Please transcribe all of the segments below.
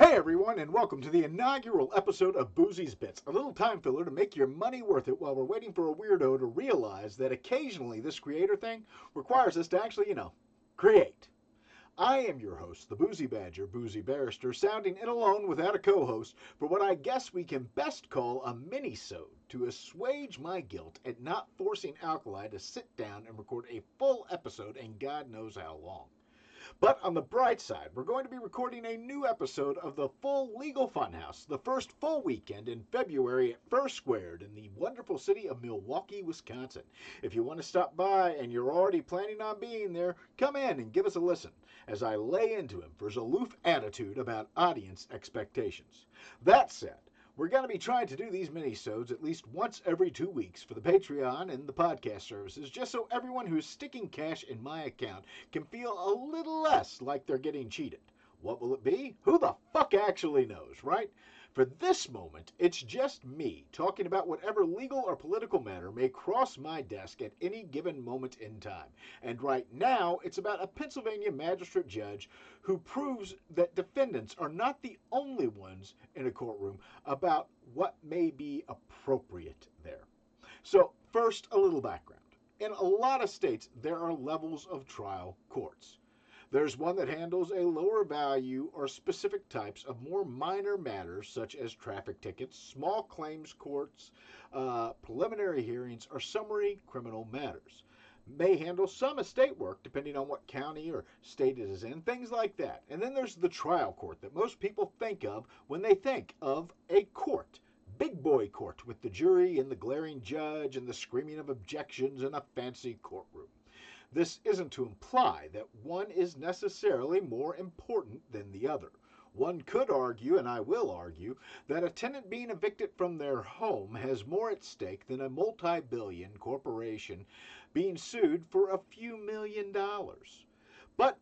Hey everyone, and welcome to the inaugural episode of Boozy Bits, a little time filler to make your money worth it while we're waiting for a weirdo to realize that occasionally this creator thing requires us to actually, create. I am your host, the Boozy Badger, Boozy Barrister, sounding in alone without a co-host for what I guess we can best call a mini-sode to assuage my guilt at not forcing Alkali to sit down and record a full episode in God knows how long. But on the bright side, we're going to be recording a new episode of the Full Legal Funhouse, the first full weekend in February at First Squared in the wonderful city of Milwaukee, Wisconsin. If you want to stop by and you're already planning on being there, come in and give us a listen as I lay into him for his aloof attitude about audience expectations. That said, we're going to be trying to do these mini-sodes at least once every 2 weeks for the Patreon and the podcast services, just so everyone who's sticking cash in my account can feel a little less like they're getting cheated. What will it be? Who the fuck actually knows, right? For this moment, it's just me talking about whatever legal or political matter may cross my desk at any given moment in time. And right now, it's about a Pennsylvania magistrate judge who proves that defendants are not the only ones in a courtroom about what may be appropriate there. So, first, a little background. In a lot of states, there are levels of trial courts. There's one that handles a lower value or specific types of more minor matters such as traffic tickets, small claims courts, preliminary hearings, or summary criminal matters. May handle some estate work depending on what county or state it is in, things like that. And then there's the trial court that most people think of when they think of a court. Big boy court with the jury and the glaring judge and the screaming of objections in a fancy courtroom. This isn't to imply that one is necessarily more important than the other. One could argue, and I will argue, that a tenant being evicted from their home has more at stake than a multi-billion corporation being sued for a few $1,000,000. But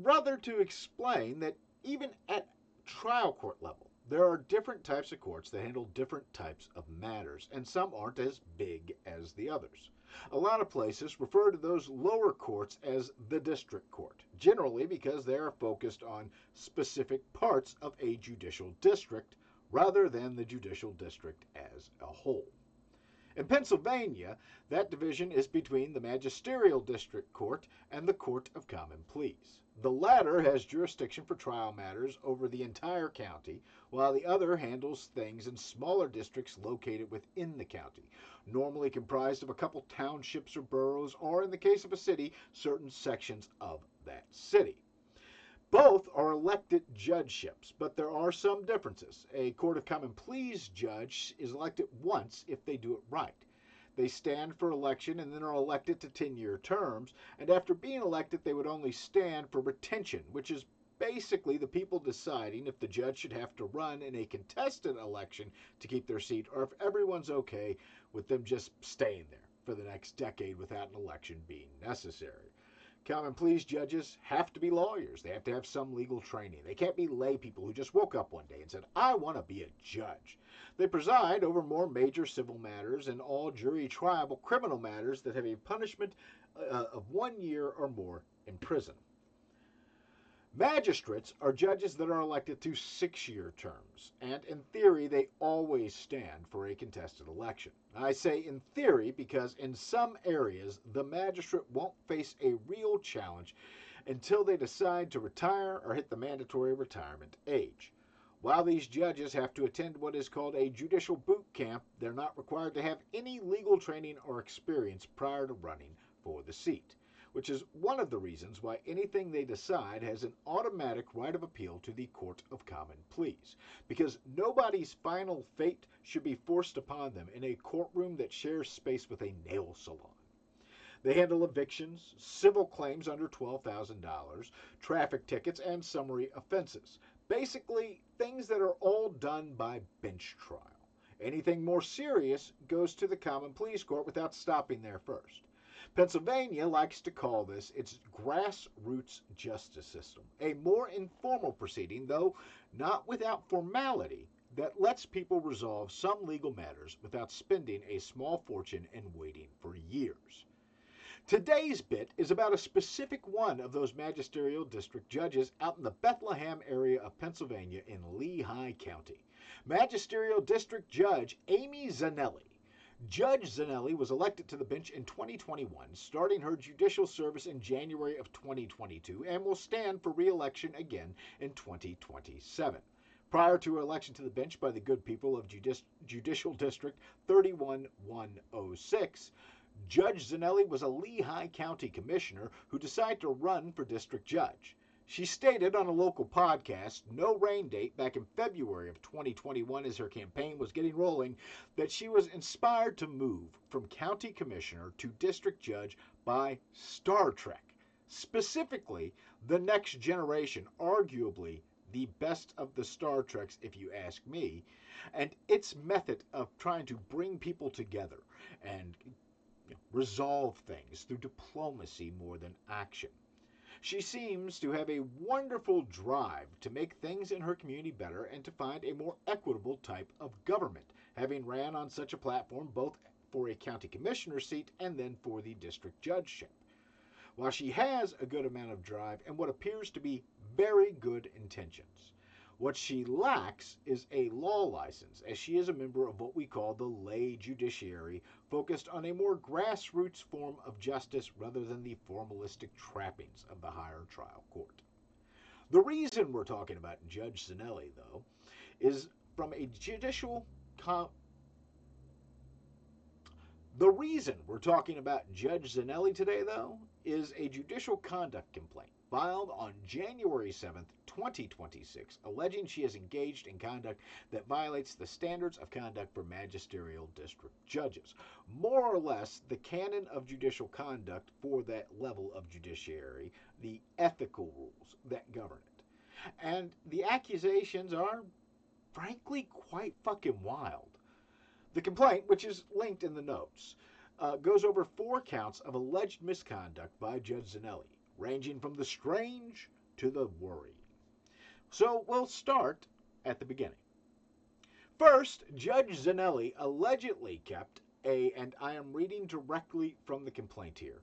rather to explain that even at trial court level, there are different types of courts that handle different types of matters, and some aren't as big as the others. A lot of places refer to those lower courts as the district court, generally because they are focused on specific parts of a judicial district rather than the judicial district as a whole. In Pennsylvania, that division is between the Magisterial District Court and the Court of Common Pleas. The latter has jurisdiction for trial matters over the entire county, while the other handles things in smaller districts located within the county, normally comprised of a couple townships or boroughs, or in the case of a city, certain sections of that city. Both are elected judgeships, but there are some differences. A Court of Common Pleas judge is elected once if they do it right. They stand for election and then are elected to 10-year terms, and after being elected, they would only stand for retention, which is basically the people deciding if the judge should have to run in a contested election to keep their seat, or if everyone's okay with them just staying there for the next decade without an election being necessary. Common Pleas judges have to be lawyers. They have to have some legal training. They can't be lay people who just woke up one day and said, I want to be a judge. They preside over more major civil matters and all jury triable criminal matters that have a punishment of 1 year or more in prison. Magistrates are judges that are elected to 6-year terms, and in theory, they always stand for a contested election. I say in theory because in some areas, the magistrate won't face a real challenge until they decide to retire or hit the mandatory retirement age. While these judges have to attend what is called a judicial boot camp, they're not required to have any legal training or experience prior to running for the seat, which is one of the reasons why anything they decide has an automatic right of appeal to the Court of Common Pleas, because nobody's final fate should be forced upon them in a courtroom that shares space with a nail salon. They handle evictions, civil claims under $12,000, traffic tickets, and summary offenses. Basically, things that are all done by bench trial. Anything more serious goes to the Common Pleas Court without stopping there first. Pennsylvania likes to call this its grassroots justice system, a more informal proceeding, though not without formality, that lets people resolve some legal matters without spending a small fortune and waiting for years. Today's bit is about a specific one of those magisterial district judges out in the Bethlehem area of Pennsylvania in Lehigh County. Magisterial District Judge Amy Zanelli. Judge Zanelli was elected to the bench in 2021, starting her judicial service in January of 2022, and will stand for re-election again in 2027. Prior to her election to the bench by the good people of Judicial District 31106, Judge Zanelli was a Lehigh County commissioner who decided to run for district judge. She stated on a local podcast, No Rain Date, back in February of 2021 as her campaign was getting rolling, that she was inspired to move from county commissioner to district judge by Star Trek. Specifically, The Next Generation, arguably the best of the Star Treks if you ask me, and its method of trying to bring people together and resolve things through diplomacy more than action. She seems to have a wonderful drive to make things in her community better and to find a more equitable type of government, having ran on such a platform both for a county commissioner seat and then for the district judgeship. While she has a good amount of drive and what appears to be very good intentions, what she lacks is a law license, as she is a member of what we call the lay judiciary, focused on a more grassroots form of justice rather than the formalistic trappings of the higher trial court. The reason we're talking about Judge Zanelli, though, is from a The reason we're talking about Judge Zanelli today, though, is a judicial conduct complaint filed on January 7th, 2026, alleging she has engaged in conduct that violates the standards of conduct for magisterial district judges, more or less the canon of judicial conduct for that level of judiciary, the ethical rules that govern it. And the accusations are, frankly, quite fucking wild. The complaint, which is linked in the notes, goes over 4 counts of alleged misconduct by Judge Zanelli, ranging from the strange to the worrying. So we'll start at the beginning. First, Judge Zanelli allegedly kept and I am reading directly from the complaint here,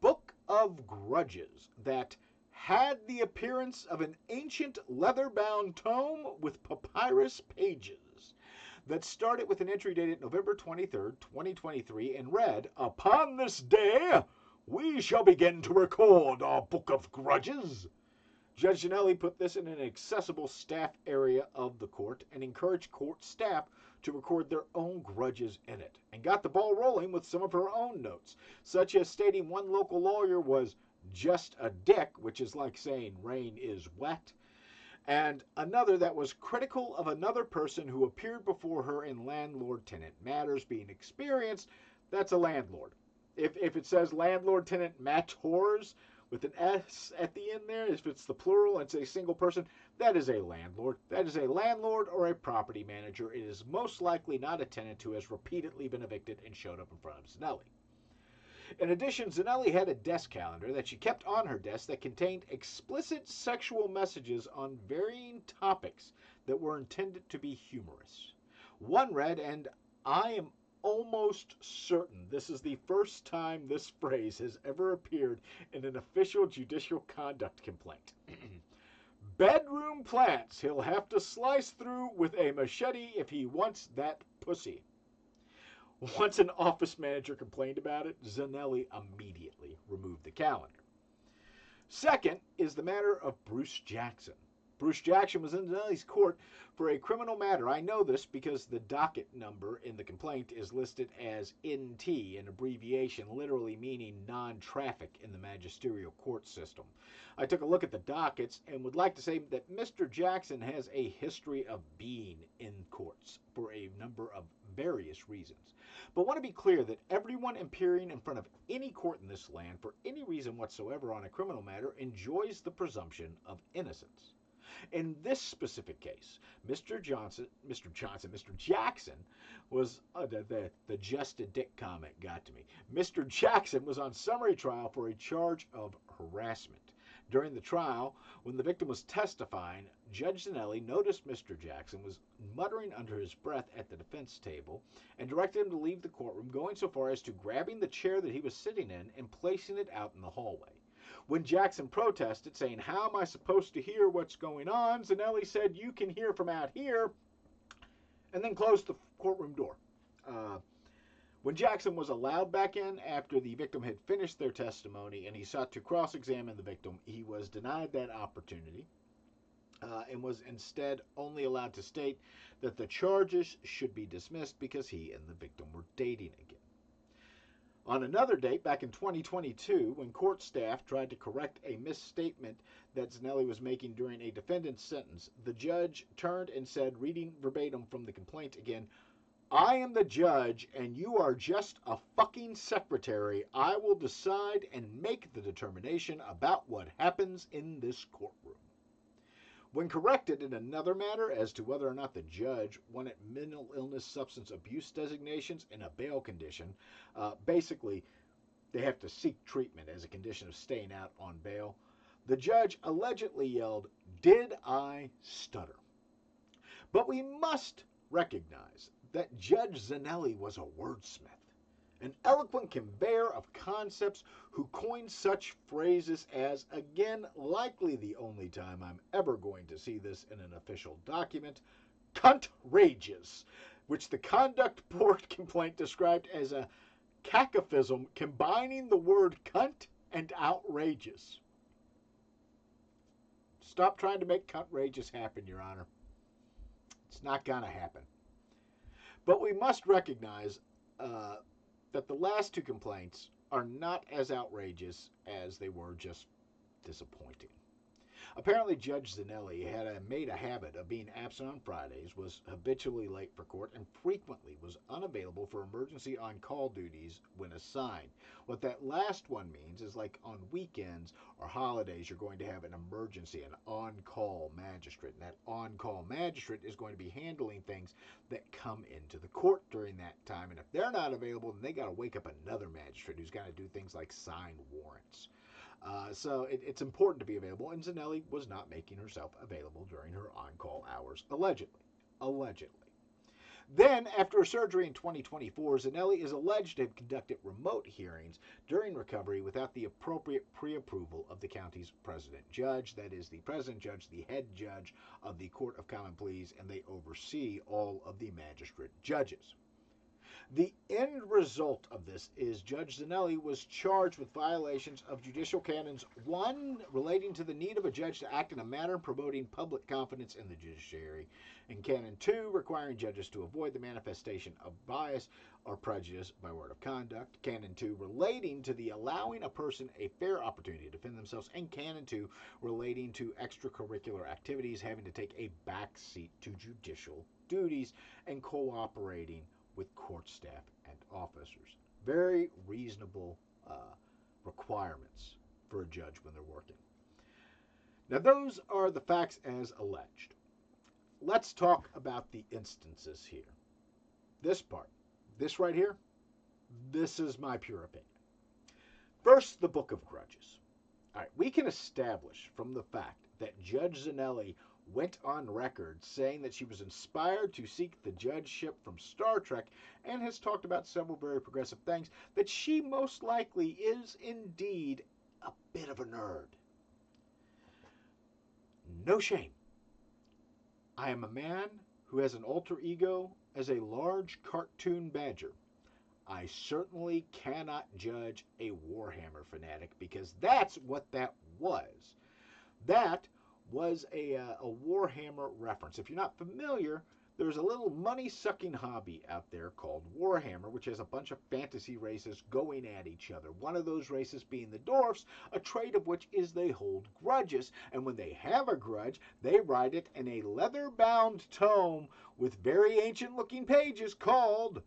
book of grudges that had the appearance of an ancient leather-bound tome with papyrus pages, that started with an entry dated November 23rd, 2023, and read, "Upon this day, we shall begin to record our Book of Grudges." Judge Zanelli put this in an accessible staff area of the court and encouraged court staff to record their own grudges in it, and got the ball rolling with some of her own notes, such as stating one local lawyer was just a dick, which is like saying rain is wet, and another that was critical of another person who appeared before her in landlord-tenant matters being experienced. That's a landlord. If it says landlord-tenant mators with an S at the end there, if it's the plural and it's a single person, that is a landlord. That is a landlord or a property manager. It is most likely not a tenant who has repeatedly been evicted and showed up in front of Zanelli. In addition, Zanelli had a desk calendar that she kept on her desk that contained explicit sexual messages on varying topics that were intended to be humorous. One read, and I am almost certain this is the first time this phrase has ever appeared in an official judicial conduct complaint. "Bedroom plants he'll have to slice through with a machete if he wants that pussy." Once an office manager complained about it, Zanelli immediately removed the calendar. Second is the matter of Bruce Jackson. Bruce Jackson was in Zanelli's court for a criminal matter. I know this because the docket number in the complaint is listed as NT, an abbreviation literally meaning non-traffic in the magisterial court system. I took a look at the dockets and would like to say that Mr. Jackson has a history of being in courts for a number of various reasons. But want to be clear that everyone appearing in front of any court in this land for any reason whatsoever on a criminal matter enjoys the presumption of innocence. In this specific case, Mr. Jackson was, the just a dick comment got to me. Mr. Jackson was on summary trial for a charge of harassment. During the trial, when the victim was testifying, Judge Zanelli noticed Mr. Jackson was muttering under his breath at the defense table and directed him to leave the courtroom, going so far as to grabbing the chair that he was sitting in and placing it out in the hallway. When Jackson protested, saying, "How am I supposed to hear what's going on?" Zanelli said, "You can hear from out here," and then closed the courtroom door. When Jackson was allowed back in after the victim had finished their testimony and he sought to cross-examine the victim, he was denied that opportunity and was instead only allowed to state that the charges should be dismissed because he and the victim were dating again. On another date, back in 2022, when court staff tried to correct a misstatement that Zanelli was making during a defendant's sentence, the judge turned and said, reading verbatim from the complaint again, "I am the judge and you are just a fucking secretary. I will decide and make the determination about what happens in this courtroom." When corrected in another matter as to whether or not the judge wanted mental illness substance abuse designations in a bail condition, basically they have to seek treatment as a condition of staying out on bail, the judge allegedly yelled, "Did I stutter?" But we must recognize that Judge Zanelli was a wordsmith, an eloquent conveyor of concepts who coined such phrases as, again, likely the only time I'm ever going to see this in an official document, "cunt-rageous," which the Conduct Board complaint described as a cacophism combining the word cunt and outrageous. Stop trying to make cunt-rageous happen, Your Honor. It's not going to happen. But we must recognize that the last two complaints are not as outrageous as they were just disappointing. Apparently, Judge Zanelli had made a habit of being absent on Fridays, was habitually late for court, and frequently was unavailable for emergency on-call duties when assigned. What that last one means is, like on weekends or holidays, you're going to have an emergency, an on-call magistrate. And that on-call magistrate is going to be handling things that come into the court during that time. And if they're not available, then they got to wake up another magistrate who's got to do things like sign warrants. So it's important to be available, and Zanelli was not making herself available during her on-call hours, allegedly. Then, after a surgery in 2024, Zanelli is alleged to have conducted remote hearings during recovery without the appropriate pre-approval of the county's president judge. That is, the president judge, the head judge of the Court of Common Pleas, and they oversee all of the magistrate judges. The end result of this is Judge Zanelli was charged with violations of Judicial Canons 1, relating to the need of a judge to act in a manner promoting public confidence in the judiciary, and Canon 2, requiring judges to avoid the manifestation of bias or prejudice by word of conduct, Canon 2, relating to the allowing a person a fair opportunity to defend themselves, and Canon 2, relating to extracurricular activities having to take a backseat to judicial duties and cooperating with court staff and officers. Very reasonable requirements for a judge when they're working. Now, those are the facts as alleged. Let's talk about the instances here. This part, this right here, this is my pure opinion. First, the Book of Grudges. All right, we can establish from the fact that Judge Zanelli went on record saying that she was inspired to seek the judgeship from Star Trek and has talked about several very progressive things, that she most likely is indeed a bit of a nerd. No shame. I am a man who has an alter ego as a large cartoon badger. I certainly cannot judge a Warhammer fanatic, because that's what that was. That was a Warhammer reference. If you're not familiar, there's a little money-sucking hobby out there called Warhammer, which has a bunch of fantasy races going at each other. One of those races being the dwarfs, a trait of which is they hold grudges. And when they have a grudge, they write it in a leather-bound tome with very ancient-looking pages called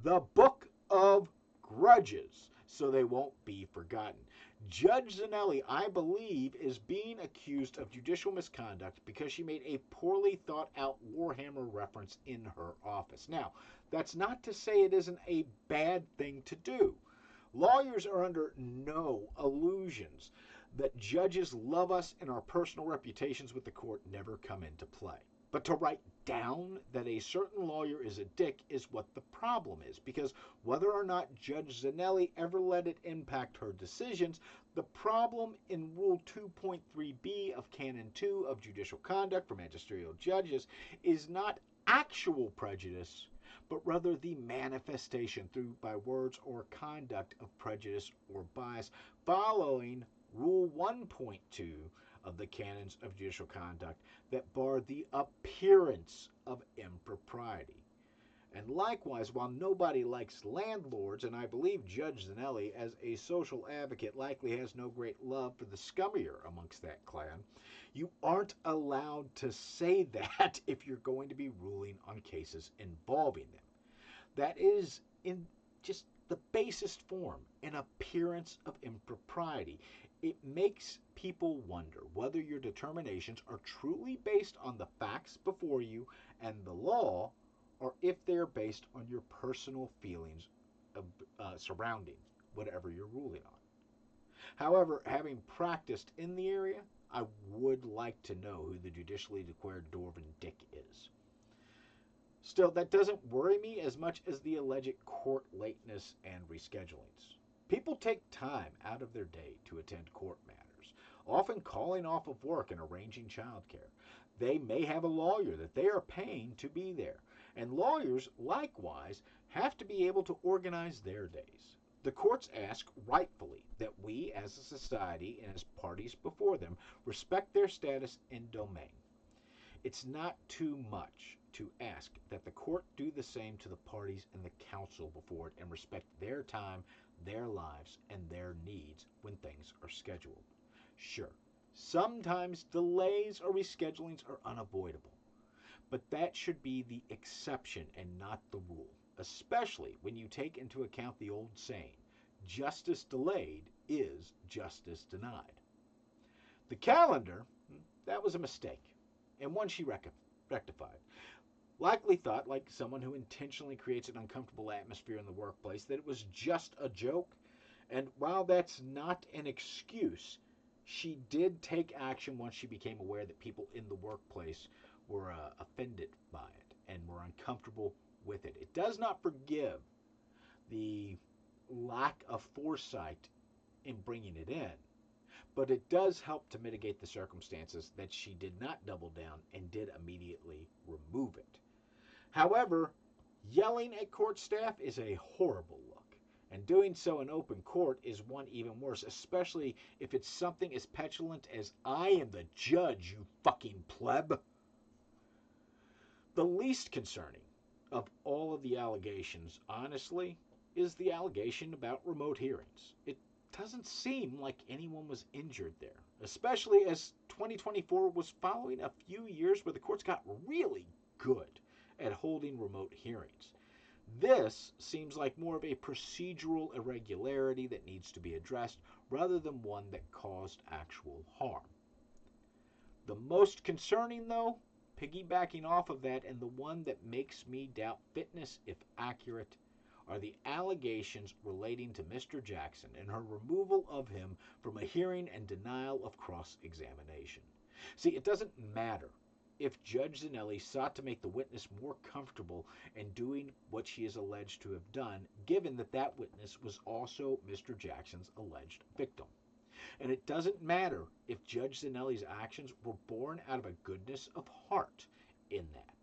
the Book of Grudges, so they won't be forgotten. Judge Zanelli, I believe, is being accused of judicial misconduct because she made a poorly thought out Warhammer reference in her office. Now, that's not to say it isn't a bad thing to do. Lawyers are under no illusions that judges love us and our personal reputations with the court never come into play. But to write down that a certain lawyer is a dick is what the problem is, because whether or not Judge Zanelli ever let it impact her decisions, the problem in Rule 2.3b of Canon 2 of Judicial Conduct for Magisterial Judges is not actual prejudice, but rather the manifestation through by words or conduct of prejudice or bias following Rule 1.2 of the Canons of Judicial Conduct that bar the appearance of impropriety. And likewise, while nobody likes landlords, and I believe Judge Zanelli, as a social advocate, likely has no great love for the scummier amongst that clan, you aren't allowed to say that if you're going to be ruling on cases involving them. That is, in just the basest form, an appearance of impropriety. It makes people wonder whether your determinations are truly based on the facts before you and the law, or if they are based on your personal feelings of, surrounding whatever you're ruling on. However, having practiced in the area, I would like to know who the judicially declared Dwarven Dick is. Still, that doesn't worry me as much as the alleged court lateness and reschedulings. People take time out of their day to attend court matters, often calling off of work and arranging childcare. They may have a lawyer that they are paying to be there, and lawyers, likewise, have to be able to organize their days. The courts ask, rightfully, that we, as a society and as parties before them, respect their status and domain. It's not too much to ask that the court do the same to the parties and the counsel before it and respect their time, their lives, and their needs when things are scheduled. Sure, sometimes delays or reschedulings are unavoidable, but that should be the exception and not the rule, especially when you take into account the old saying, justice delayed is justice denied. The calendar, that was a mistake, and one she rectified. Likely thought, like someone who intentionally creates an uncomfortable atmosphere in the workplace, that it was just a joke. And while that's not an excuse, she did take action once she became aware that people in the workplace were offended by it and were uncomfortable with it. It does not forgive the lack of foresight in bringing it in, but it does help to mitigate the circumstances that she did not double down and did immediately remove it. However, yelling at court staff is a horrible look, and doing so in open court is one even worse, especially if it's something as petulant as, "I am the judge, you fucking pleb." The least concerning of all of the allegations, honestly, is the allegation about remote hearings. It doesn't seem like anyone was injured there, especially as 2024 was following a few years where the courts got really good at holding remote hearings. This seems like more of a procedural irregularity that needs to be addressed rather than one that caused actual harm. The most concerning, though, piggybacking off of that, and the one that makes me doubt fitness if accurate, are the allegations relating to Mr. Jackson and her removal of him from a hearing and denial of cross-examination. See, it doesn't matter if Judge Zanelli sought to make the witness more comfortable in doing what she is alleged to have done, given that that witness was also Mr. Jackson's alleged victim. And it doesn't matter if Judge Zanelli's actions were born out of a goodness of heart in that.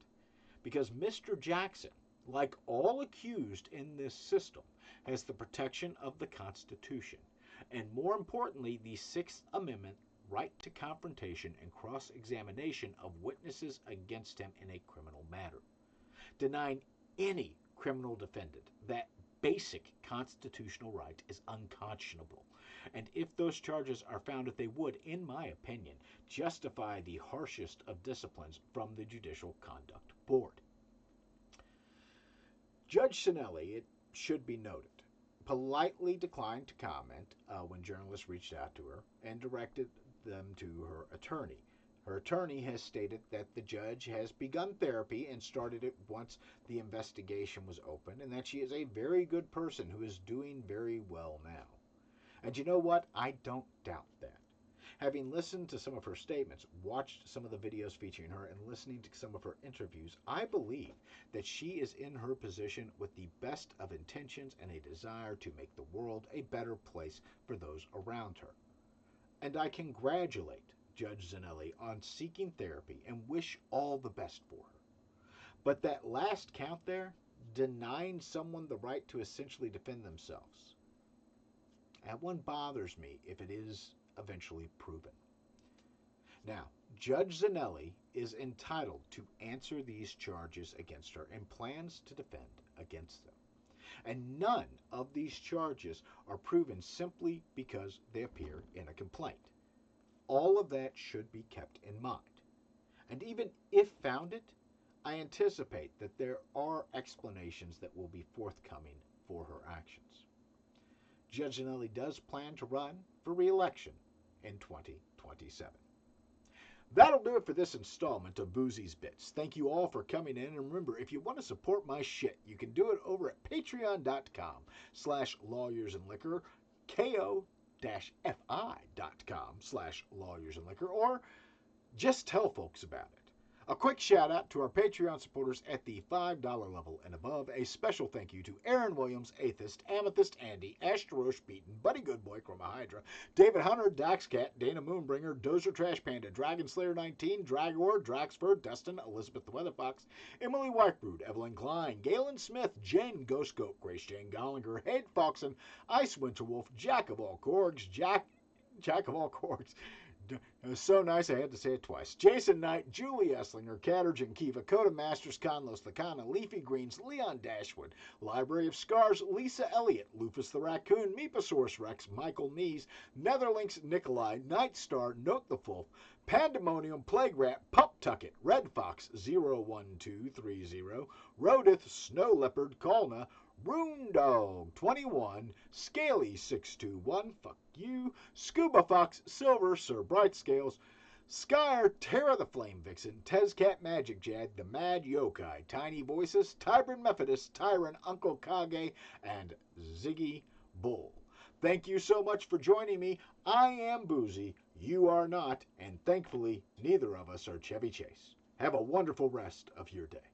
Because Mr. Jackson, like all accused in this system, has the protection of the Constitution, and more importantly, the Sixth Amendment right to confrontation and cross-examination of witnesses against him in a criminal matter. Denying any criminal defendant that basic constitutional right is unconscionable, and if those charges are found, that they would, in my opinion, justify the harshest of disciplines from the Judicial Conduct Board. Judge Zanelli, it should be noted, politely declined to comment when journalists reached out to her and directed them to her attorney. Her attorney has stated that the judge has begun therapy and started it once the investigation was open, and that she is a very good person who is doing very well now. And you know what? I don't doubt that. Having listened to some of her statements, watched some of the videos featuring her, and listening to some of her interviews, I believe that she is in her position with the best of intentions and a desire to make the world a better place for those around her. And I congratulate Judge Zanelli on seeking therapy and wish all the best for her. But that last count there, denying someone the right to essentially defend themselves, that one bothers me if it is eventually proven. Now, Judge Zanelli is entitled to answer these charges against her and plans to defend against them. And none of these charges are proven simply because they appear in a complaint. All of that should be kept in mind. And even if founded, I anticipate that there are explanations that will be forthcoming for her actions. Judge Zanelli does plan to run for re-election in 2027. That'll do it for this installment of Boozy's Bits. Thank you all for coming in, and remember, if you want to support my shit, you can do it over at patreon.com/lawyersandliquor, ko-fi.com/lawyersandliquor, or just tell folks about it. A quick shout out to our Patreon supporters at the $5 level and above. A special thank you to Aaron Williams, Atheist, Amethyst Andy, Ashtarosh Beaton, Buddy Goodboy, Chroma Hydra, David Hunter, Daxcat, Dana Moonbringer, Dozer Trash Panda, Dragon Slayer 19, Dragor, Draxford, Dustin, Elizabeth the Weather Fox, Emily Whitebrood, Evelyn Klein, Galen Smith, Jen Ghost Goat, Grace Jane Gollinger, Hayde Foxen, Ice Winterwolf, Jack of all Corgs, Jack of all Corgs. It was so nice I had to say it twice. Jason Knight, Julie Esslinger, Catterton Kiva, Coda Masters, Conlos Lacana, Leafy Greens, Leon Dashwood, Library of Scars, Lisa Elliott, Lupus the Raccoon, Meeposaurus Rex, Michael Nees, Netherlinks Nikolai, Nightstar, Note the Wolf, Pandemonium, Plague Rat, Pup Tucket, Red Fox 01230, Rodith, Snow Leopard, Kalna, Rune Dog 21, Scaly 621, fuck you, Scuba Fox, Silver, Sir Bright Scales, Skyer, Terra the Flame Vixen, Tezcat Magic Jag, The Mad Yokai, Tiny Voices, Tybran Methodist, Tyrant, Uncle Kage, and Ziggy Bull. Thank you so much for joining me. I am Boozy, you are not, and thankfully neither of us are Chevy Chase. Have a wonderful rest of your day.